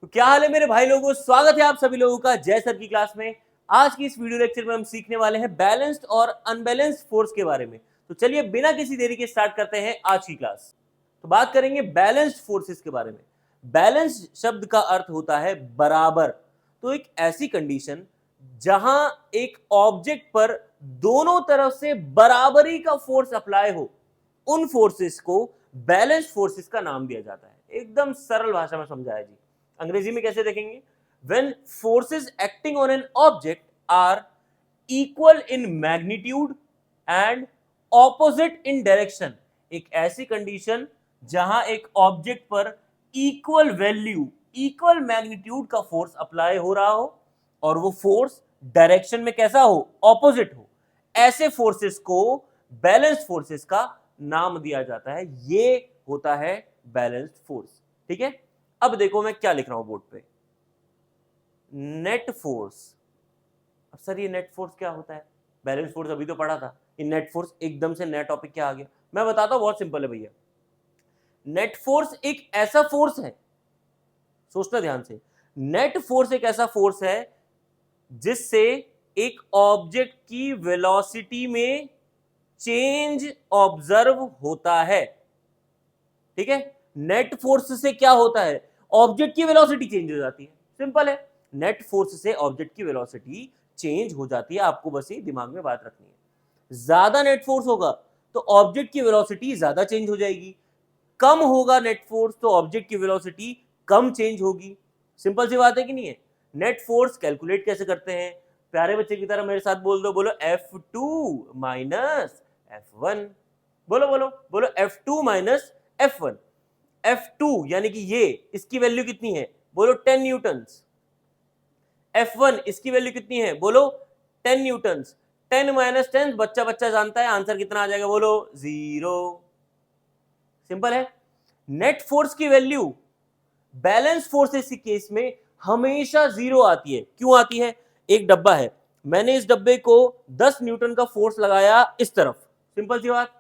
तो क्या हाल है मेरे भाई लोगों, स्वागत है आप सभी लोगों का जय सर की क्लास में। आज की इस वीडियो लेक्चर में हम सीखने वाले हैं बैलेंस्ड और अनबैलेंस्ड फोर्स के बारे में। तो चलिए बिना किसी देरी के स्टार्ट करते हैं आज की क्लास। तो बात करेंगे बैलेंस्ड फोर्सेस के बारे में। बैलेंस्ड शब्द का अर्थ होता है बराबर। तो एक ऐसी कंडीशन जहां एक ऑब्जेक्ट पर दोनों तरफ से बराबरी का फोर्स अप्लाई हो, उन फोर्सेस को बैलेंस्ड फोर्सेस का नाम दिया जाता है। एकदम सरल भाषा में समझाया जी। अंग्रेजी में कैसे देखेंगे? When forces acting on an object are equal in magnitude and opposite in direction. एक ऐसी कंडीशन जहां एक ऑब्जेक्ट पर इक्वल वैल्यू, इक्वल मैग्नीट्यूड का फोर्स अप्लाई हो रहा हो और वो फोर्स डायरेक्शन में कैसा हो? ऑपोजिट हो। ऐसे फोर्सेस को बैलेंस्ड फोर्सेस का नाम दिया जाता है। ये होता है बैलेंस्ड फोर्स। ठीक है, अब देखो मैं क्या लिख रहा हूं बोर्ड पे, नेट फोर्स। अब सर ये नेट फोर्स क्या होता है? बैलेंस फोर्स अभी तो पढ़ा था, ये नेट फोर्स एकदम से नया टॉपिक क्या आ गया? मैं बताता हूं, बहुत सिंपल है भैया। नेट फोर्स एक ऐसा फोर्स है, सोचना ध्यान से, नेट फोर्स एक ऐसा फोर्स है जिससे एक ऑब्जेक्ट की वेलोसिटी में चेंज ऑब्जर्व होता है। ठीक है, नेट फोर्स से क्या होता है? ऑब्जेक्ट की वेलोसिटी चेंज हो जाती है। सिंपल है, नेट फोर्स से ऑब्जेक्ट की वेलोसिटी चेंज हो जाती है। आपको बस ये दिमाग में बात रखनी है। ज्यादा नेट फोर्स होगा तो ऑब्जेक्ट की वेलोसिटी ज्यादा चेंज हो जाएगी, कम होगा नेट फोर्स तो ऑब्जेक्ट की वेलोसिटी कम चेंज होगी। सिंपल सी बात है कि नहीं है? नेट फोर्स कैलकुलेट कैसे करते हैं? प्यारे बच्चे की तरह मेरे साथ बोल दो, बोलो F2 माइनस F1। बोलो बोलो बोलो, F2 माइनस F1। F2 यानी कि ये, इसकी वैल्यू कितनी है? बोलो 10 न्यूटन। F1 इसकी वैल्यू कितनी है? बोलो 10 न्यूटन। 10 माइनस 10 बच्चा बच्चा जानता है, आंसर कितना आ जाएगा? बोलो 0। सिंपल है। नेट फोर्स की वैल्यू बैलेंस फोर्सेस के केस में हमेशा 0 आती है। क्यों आती है? एक डब्बा है, मैंने इस डब्बे को 10 न्यूटन का फोर्स लगाया इस तरफ, सिंपल सी बात।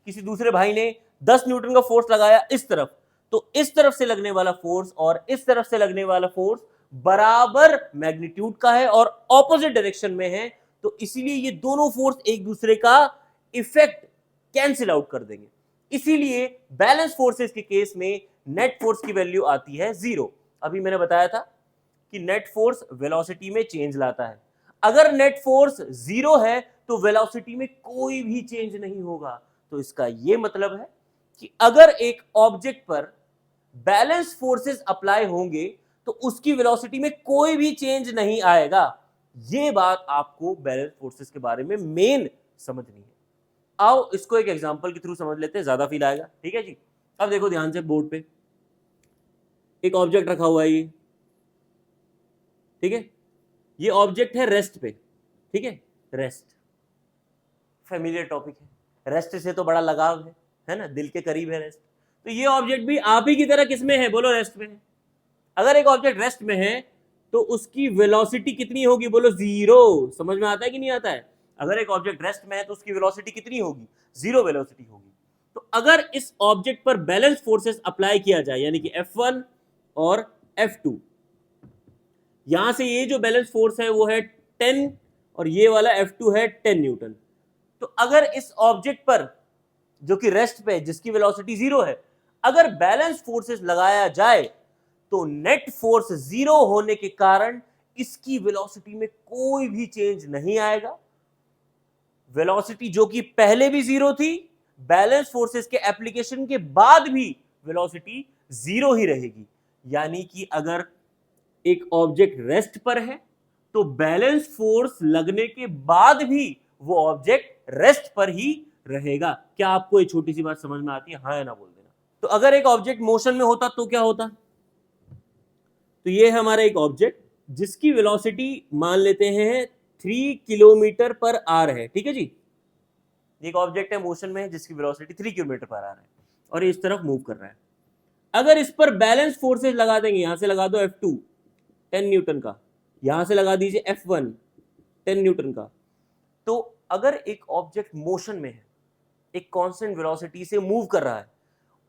किसी दूसरे भाई ने 10 न्यूटन का फोर्स लगाया इस तरफ, तो इस तरफ से लगने वाला फोर्स और इस तरफ से लगने वाला फोर्स बराबर मैग्नीट्यूड का है और ऑपोजिट डायरेक्शन में है। तो इसीलिए ये दोनों फोर्स एक दूसरे का इफेक्ट कैंसिल आउट कर देंगे। इसीलिए बैलेंस फोर्सेस के केस में नेट फोर्स की वैल्यू आती है 0। अभी मैंने बताया था कि नेट फोर्स वेलोसिटी में चेंज लाता है। अगर नेट फोर्स 0 है तो वेलोसिटी में कोई भी चेंज नहीं होगा। तो इसका यह मतलब है कि अगर एक ऑब्जेक्ट पर बैलेंस फोर्सेस अप्लाई होंगे तो उसकी वेलोसिटी में कोई भी चेंज नहीं आएगा। यह बात आपको बैलेंस फोर्सेस के बारे में मेन समझनी है। आओ इसको एक एग्जांपल के थ्रू समझ लेते हैं, ज्यादा फील आएगा। ठीक है जी, अब देखो ध्यान से, बोर्ड पे एक ऑब्जेक्ट रखा हुआ है ये। ठीक है, ये ऑब्जेक्ट है रेस्ट पे। ठीक है, रेस्ट फेमिलियर टॉपिक है, रेस्ट से तो बड़ा लगाव है ना, दिल के करीब है रेस्ट। तो ये ऑब्जेक्ट भी आप ही की तरह किसमें है? बोलो रेस्ट में है। अगर एक ऑब्जेक्ट रेस्ट में है तो उसकी वेलोसिटी कितनी होगी? बोलो 0। समझ में आता है कि नहीं आता है? अगर एक ऑब्जेक्ट रेस्ट में है तो उसकी वेलोसिटी कितनी होगी? 0 वेलोसिटी होगी। तो अगर इस ऑब्जेक्ट पर बैलेंस फोर्सेस अप्लाई किया जाए, यानी कि F1 और F2, यहां से ये जो बैलेंस फोर्स है वो है 10 और ये वाला F2 है 10 न्यूटन। तो अगर इस ऑब्जेक्ट पर जो कि रेस्ट पे, जिसकी वेलोसिटी 0 है, अगर बैलेंस फोर्सेस लगाया जाए तो नेट फोर्स 0 होने के कारण इसकी वेलोसिटी में कोई भी चेंज नहीं आएगा। वेलोसिटी जो कि पहले भी 0 थी, बैलेंस फोर्सेस के एप्लीकेशन के बाद भी वेलोसिटी 0 ही रहेगी। यानी कि अगर एक ऑब्जेक्ट रेस्ट पर है तो बैलेंस फोर्स लगने के बाद भी वो ऑब्जेक्ट रेस्ट पर ही रहेगा। क्या आपको ये छोटी सी बात समझ में आती है? हाँ या ना बोल देना। तो अगर एक ऑब्जेक्ट मोशन में होता तो क्या होता? तो ये है हमारा एक ऑब्जेक्ट जिसकी वेलोसिटी मान लेते हैं 3 किलोमीटर पर आवर है। ठीक है जी, एक ऑब्जेक्ट है मोशन में जिसकी वेलोसिटी 3 किलोमीटर पर आवर है और ये इस तरफ मूव कर रहा है। अगर इस पर बैलेंस फोर्सेस लगा देंगे, यहां से लगा दो F2 10 न्यूटन का, यहां से लगा दीजिए F1 10 न्यूटन का, तो अगर एक ऑब्जेक्ट मोशन में है, एक कांस्टेंट वेलोसिटी से मूव कर रहा है,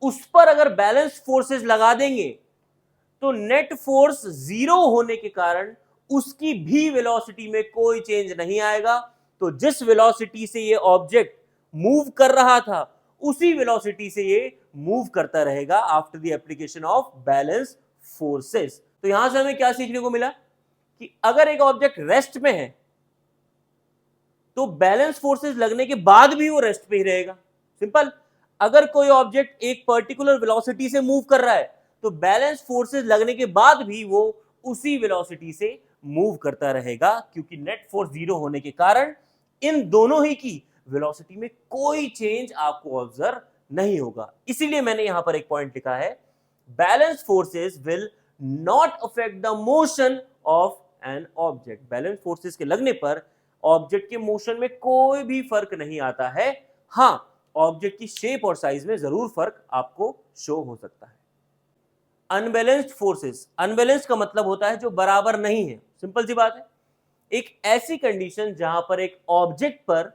उस पर अगर बैलेंस फोर्सेस लगा देंगे तो नेट फोर्स जीरो होने के कारण उसकी भी वेलोसिटी में कोई चेंज नहीं आएगा। तो जिस वेलोसिटी से ये ऑब्जेक्ट मूव कर रहा था उसी वेलोसिटी से ये मूव करता रहेगा after the application of balance forces. तो यहां से हमें क्या सीखने को मिला कि अगर एक ऑब्जेक्ट रेस्ट में है तो बैलेंस फोर्सेस लगने के बाद भी वो रेस्ट पे ही रहेगा। सिंपल। अगर कोई ऑब्जेक्ट एक पर्टिकुलर वेलोसिटी से मूव कर रहा है तो बैलेंस फोर्सेस लगने के बाद भी वो उसी वेलोसिटी से मूव करता रहेगा, क्योंकि नेट फोर्स जीरो होने के कारण इन दोनों ही की वेलोसिटी में कोई चेंज आपको ऑब्जर्व नहीं होगा। इसीलिए मैंने यहां पर एक पॉइंट लिखा है, balance forces will not affect the motion of an object. Balance forces के लगने पर ऑब्जेक्ट के मोशन में कोई भी फर्क नहीं आता है। हां, ऑब्जेक्ट की शेप और साइज में जरूर फर्क आपको शो हो सकता है। अनबैलेंस्ड फोर्सेस, अनबैलेंस्ड का मतलब होता है जो बराबर नहीं है। सिंपल सी बात है, एक ऐसी कंडीशन जहां पर एक ऑब्जेक्ट पर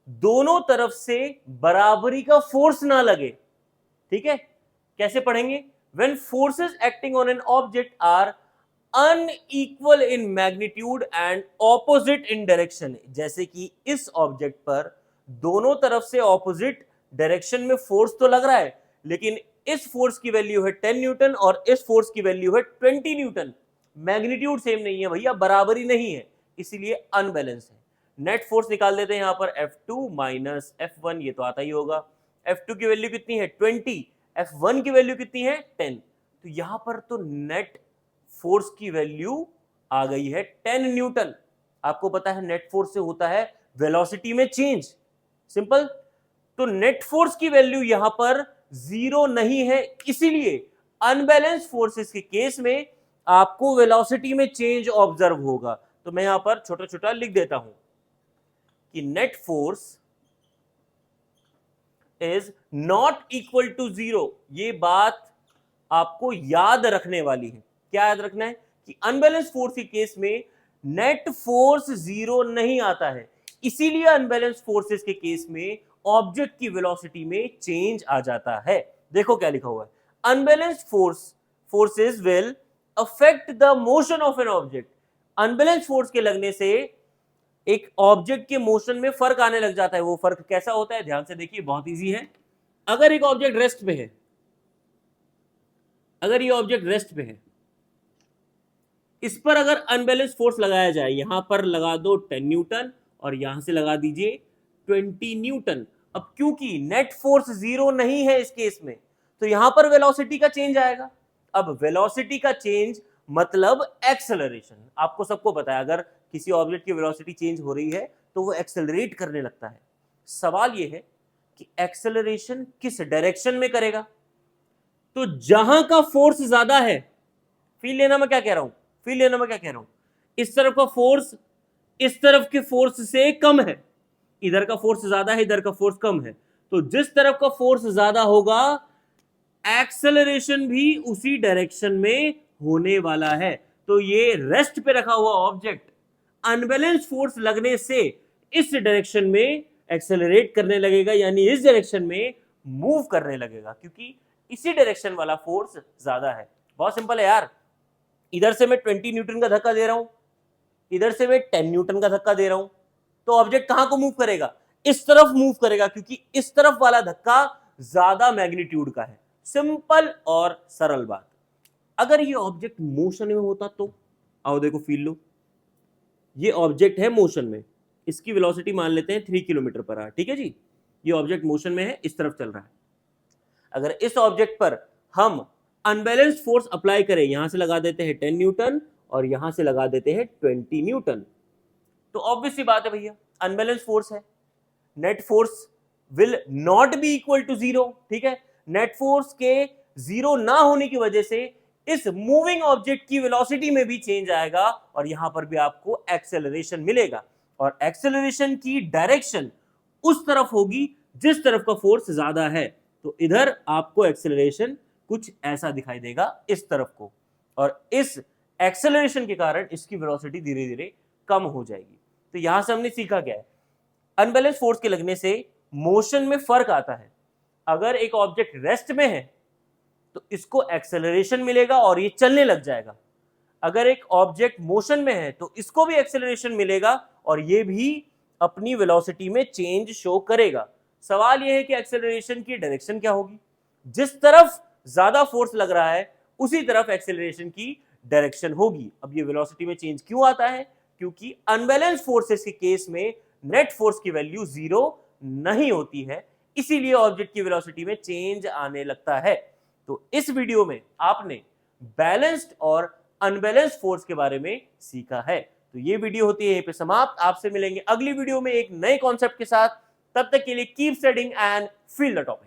दोनों तरफ से बराबरी का फोर्स ना लगे। ठीक है, कैसे पढ़ेंगे? When forces acting on an object are unequal in magnitude and opposite in direction. जैसे कि इस ऑब्जेक्ट पर दोनों तरफ से ऑपोजिट डायरेक्शन में फोर्स तो लग रहा है, लेकिन इस फोर्स की वैल्यू है 10 न्यूटन और इस फोर्स की वैल्यू है 20 न्यूटन। मैग्नीट्यूड सेम नहीं है भैया, बराबरी नहीं है, इसीलिए अनबैलेंस है। नेट फोर्स निकाल देते हैं यहां पर F2 माइनस F1, ये तो आता ही होगा। F2 की वैल्यू कितनी है 20, F1 की वैल्यू कितनी है 10। तो यहां पर तो नेट फोर्स की वैल्यू आ गई है 10 न्यूटन। आपको पता है नेट फोर्स से होता है वेलोसिटी में चेंज। सिंपल। तो नेट फोर्स की वैल्यू यहां पर जीरो नहीं है, इसीलिए अनबैलेंस फोर्सेस के केस में आपको वेलोसिटी में चेंज ऑब्जर्व होगा। तो मैं यहां पर छोटा छोटा लिख देता हूं कि net force is not equal to zero. ये बात आपको याद रखने वाली है। क्या याद रखना है? कि अनबैलेंस फोर्स के केस में नेट फोर्स जीरो नहीं आता है, इसीलिए अनबैलेंस फोर्सेस के केस में ऑब्जेक्ट की वेलोसिटी में चेंज आ जाता है। देखो क्या लिखा हुआ है, unbalance forces will affect the motion of an object. Unbalance force के लगने से एक ऑब्जेक्ट के मोशन में फर्क आने लग जाता है। वो फर्क कैसा होता है? ध्यान से देखिए, बहुत इजी है। अगर एक ऑब्जेक्ट रेस्ट पे है, अगर ये ऑब्जेक्ट रेस्ट पे है, इस पर अगर अनबैलेंस फोर्स लगाया जाए, यहां पर लगा दो 10 न्यूटन और यहां से लगा दीजिए 20 न्यूटन। अब क्योंकि नेट फोर्स जीरो नहीं है इस केस में, तो यहां पर वेलोसिटी का चेंज आएगा। अब वेलोसिटी का चेंज मतलब एक्सेलरेशन। आपको सबको पता है, अगर किसी ऑब्जेक्ट की वेलोसिटी चेंज हो रही है तो वो एक्सेलरेट करने लगता है। सवाल ये है कि एक्सेलरेशन किस डायरेक्शन में करेगा? तो जहां का फोर्स ज्यादा है, फील लेना मैं क्या कह रहा हूं, फील लेना मैं क्या कह रहा हूं, इस तरफ का फोर्स इस तरफ के फोर्स से कम है, इधर का फोर्स ज्यादा है, इधर का फोर्स कम है। तो जिस तरफ का फोर्स ज्यादा होगा एक्सेलरेशन भी उसी डायरेक्शन में होने वाला है। तो ये रेस्ट पे रखा हुआ ऑब्जेक्ट अनबैलेंस फोर्स लगने से इस डायरेक्शन में एक्सेलरेट करने लगेगा, यानी इस डायरेक्शन में मूव करने लगेगा, क्योंकि इसी डायरेक्शन वाला फोर्स ज्यादा है। बहुत सिंपल है यार। इधर से मैं 20 न्यूटन का धक्का दे रहा हूं, इधर से मैं 10 न्यूटन का धक्का दे रहा हूं, तो ऑब्जेक्ट कहां को मूव करेगा? इस तरफ मूव करेगा, क्योंकि इस तरफ वाला धक्का ज्यादा मैग्नीट्यूड का है। सिंपल और सरल बात। अगर ये ऑब्जेक्ट मोशन में होता तो, आओ देखो, फील लो, ये ऑब्जेक्ट है मोशन में, इसकी वेलोसिटी मान लेते हैं 3 किलोमीटर पर आवर। ठीक है जी, ये ऑब्जेक्ट मोशन में है, इस तरफ चल रहा है। अगर इस ऑब्जेक्ट पर हम अनबैलेंस्ड फोर्स अप्लाई करें, यहां से लगा देते हैं 10 न्यूटन और यहां से लगा देते हैं 20 न्यूटन, तो ऑब्वियस सी बात है भैया, अनबैलेंस्ड फोर्स है, net force will not be equal to zero. ठीक है, नेट फोर्स के जीरो ना होने की वजह से इस मूविंग ऑब्जेक्ट की वेलोसिटी में भी चेंज आएगा और यहां पर भी आपको एक्सेलरेशन मिलेगा, और एक्सेलरेशन की डायरेक्शन उस तरफ होगी जिस तरफ का फोर्स ज्यादा है। तो इधर आपको एक्सेलरेशन कुछ ऐसा दिखाई देगा इस तरफ को, और इस एक्सेलरेशन के कारण इसकी वेलोसिटी धीरे धीरे कम हो जाएगी। तो यहां से हमने सीखा क्या है? अनबैलेंस फोर्स के लगने से मोशन में फर्क आता है। अगर एक ऑब्जेक्ट रेस्ट में है तो इसको एक्सेलरेशन मिलेगा और ये चलने लग जाएगा। अगर एक ऑब्जेक्ट मोशन में है तो इसको भी एक्सेलरेशन मिलेगा और ये भी अपनी वेलोसिटी में चेंज शो करेगा। सवाल ये है कि एक्सेलरेशन की डायरेक्शन क्या होगी। जिस तरफ ज्यादा फोर्स लग रहा है उसी तरफ एक्सेलरेशन की डायरेक्शन होगी। अब ये वेलोसिटी में चेंज क्यों आता है? क्योंकि अनबैलेंस्ड फोर्सेस के केस में नेट फोर्स की वैल्यू 0 नहीं होती है, इसीलिए ऑब्जेक्ट की वेलोसिटी में चेंज आने लगता है। तो इस वीडियो में आपने बैलेंस्ड और अनबैलेंस्ड फोर्स के बारे में सीखा है। तो ये वीडियो होती है यहीं पे समाप्त। आपसे मिलेंगे अगली वीडियो में एक नए कॉन्सेप्ट के साथ। तब तक के लिए keep studying and feel the topic.